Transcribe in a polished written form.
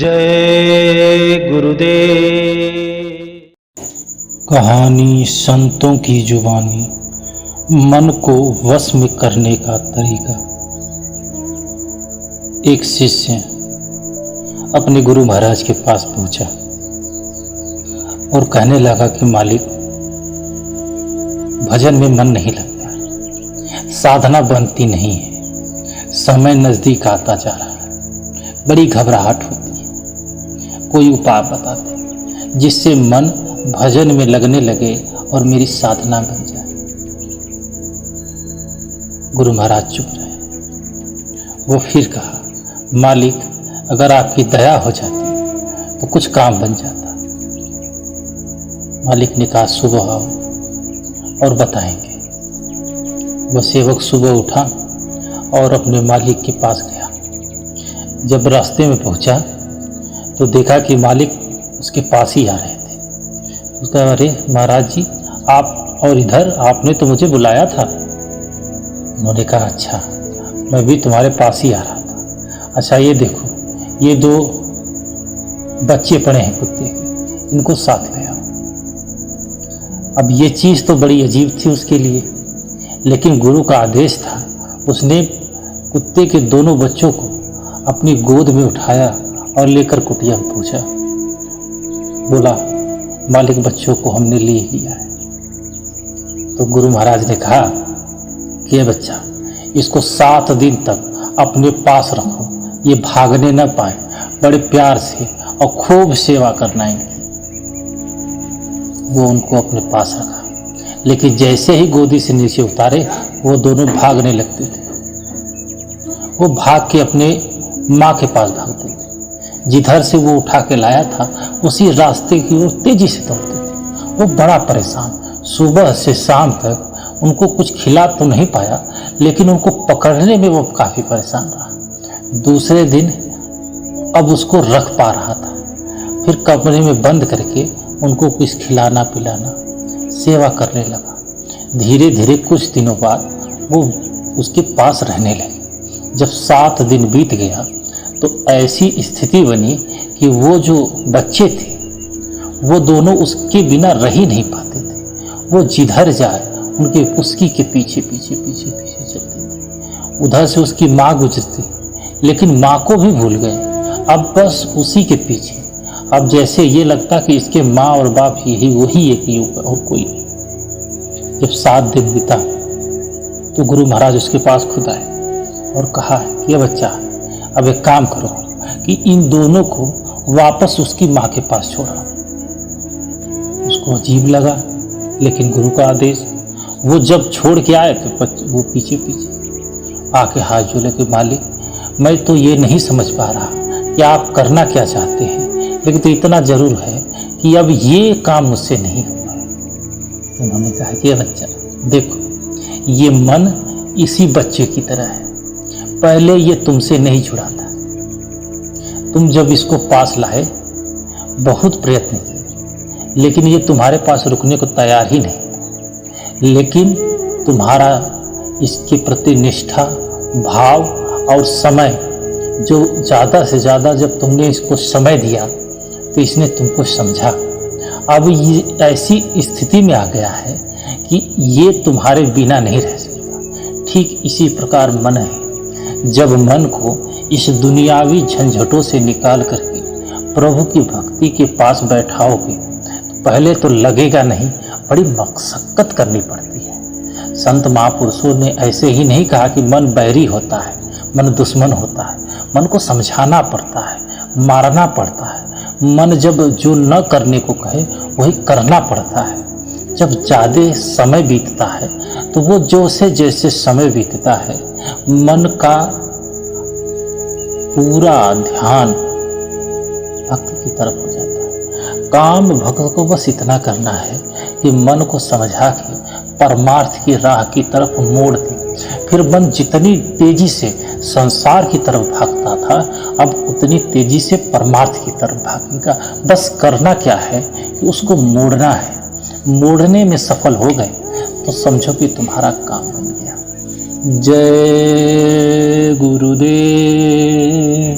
जय गुरुदेव। कहानी संतों की जुबानी, मन को वश में करने का तरीका। एक शिष्य अपने गुरु महाराज के पास पहुंचा और कहने लगा कि मालिक, भजन में मन नहीं लगता, साधना बनती नहीं है, समय नजदीक आता जा रहा है, बड़ी घबराहट होती है, कोई उपाय बता दे जिससे मन भजन में लगने लगे और मेरी साधना बन जाए। गुरु महाराज चुप रहे। वो फिर कहा, मालिक, अगर आपकी दया हो जाती तो कुछ काम बन जाता। मालिक ने कहा, सुबह आओ और बताएंगे। वह सेवक सुबह उठा और अपने मालिक के पास गया। जब रास्ते में पहुंचा तो देखा कि मालिक उसके पास ही आ रहे थे। उसका, अरे महाराज जी, आप और इधर, आपने तो मुझे बुलाया था। उन्होंने कहा, अच्छा, मैं भी तुम्हारे पास ही आ रहा था। अच्छा, ये देखो, ये 2 बच्चे पड़े हैं कुत्ते के, इनको साथ ले आओ। अब ये चीज़ तो बड़ी अजीब थी उसके लिए, लेकिन गुरु का आदेश था। उसने कुत्ते के दोनों बच्चों को अपनी गोद में उठाया और लेकर कुटिया में पहुंचा। बोला, मालिक, बच्चों को हमने ले लिया है। तो गुरु महाराज ने कहा कि ये बच्चा, इसको 7 दिन तक अपने पास रखो, ये भागने न पाए, बड़े प्यार से और खूब सेवा करना इनकी। वो उनको अपने पास रखा, लेकिन जैसे ही गोदी से नीचे उतारे, वो दोनों भागने लगते थे। वो भाग के अपने माँ के पास भागते थे। जिधर से वो उठा के लाया था, उसी रास्ते की ओर तेजी से दौड़ते थे। वो बड़ा परेशान, सुबह से शाम तक उनको कुछ खिला तो नहीं पाया, लेकिन उनको पकड़ने में वो काफ़ी परेशान रहा। दूसरे दिन अब उसको रख पा रहा था, फिर कमरे में बंद करके उनको कुछ खिलाना पिलाना, सेवा करने लगा। धीरे धीरे कुछ दिनों बाद वो उसके पास रहने लगे। जब 7 दिन बीत गया तो ऐसी स्थिति बनी कि वो जो बच्चे थे, वो दोनों उसके बिना रह ही नहीं पाते थे। वो जिधर जाए उनके उसकी के पीछे पीछे पीछे पीछे चलते थे। उधर से उसकी माँ गुजरती, लेकिन माँ को भी भूल गए, अब बस उसी के पीछे। अब जैसे ये लगता कि इसके माँ और बाप यही वही एक युग और कोई नहीं। जब 7 दिन बीता तो गुरु महाराज उसके पास खुद आए और कहा कि बच्चा, अब एक काम करो कि इन दोनों को वापस उसकी माँ के पास छोड़ो। उसको अजीब लगा, लेकिन गुरु का आदेश। वो जब छोड़ के आए तो वो पीछे पीछे आके हाथ जोड़े कि मालिक, मैं तो ये नहीं समझ पा रहा कि आप करना क्या चाहते हैं, लेकिन तो इतना जरूर है कि अब ये काम मुझसे नहीं होगा। उन्होंने कहा कि बच्चा देखो, ये मन इसी बच्चे की तरह है। पहले ये तुमसे नहीं जुड़ा था। तुम जब इसको पास लाए, बहुत प्रयत्न किए, लेकिन ये तुम्हारे पास रुकने को तैयार ही नहीं। लेकिन तुम्हारा इसके प्रति निष्ठा, भाव और समय, जो ज़्यादा से ज़्यादा जब तुमने इसको समय दिया तो इसने तुमको समझा। अब ये ऐसी स्थिति में आ गया है कि ये तुम्हारे बिना नहीं रह सकता। ठीक इसी प्रकार मन है। जब मन को इस दुनियावी झंझटों से निकाल करके प्रभु की भक्ति के पास बैठाओगे तो पहले तो लगेगा नहीं, बड़ी मशक्कत करनी पड़ती है। संत महापुरुषों ने ऐसे ही नहीं कहा कि मन बैरी होता है, मन दुश्मन होता है। मन को समझाना पड़ता है, मारना पड़ता है। मन जब जो न करने को कहे वही करना पड़ता है। जब ज़्यादा समय बीतता है तो वो जैसे समय बीतता है, मन का पूरा ध्यान भक्ति की तरफ हो जाता है। काम भक्त को बस इतना करना है कि मन को समझा के परमार्थ की राह की तरफ मोड़ दे। फिर मन जितनी तेजी से संसार की तरफ भागता था, अब उतनी तेजी से परमार्थ की तरफ भागेगा। बस करना क्या है कि उसको मोड़ना है। मोड़ने में सफल हो गए तो समझो कि तुम्हारा काम बन गया। जय गुरुदेव।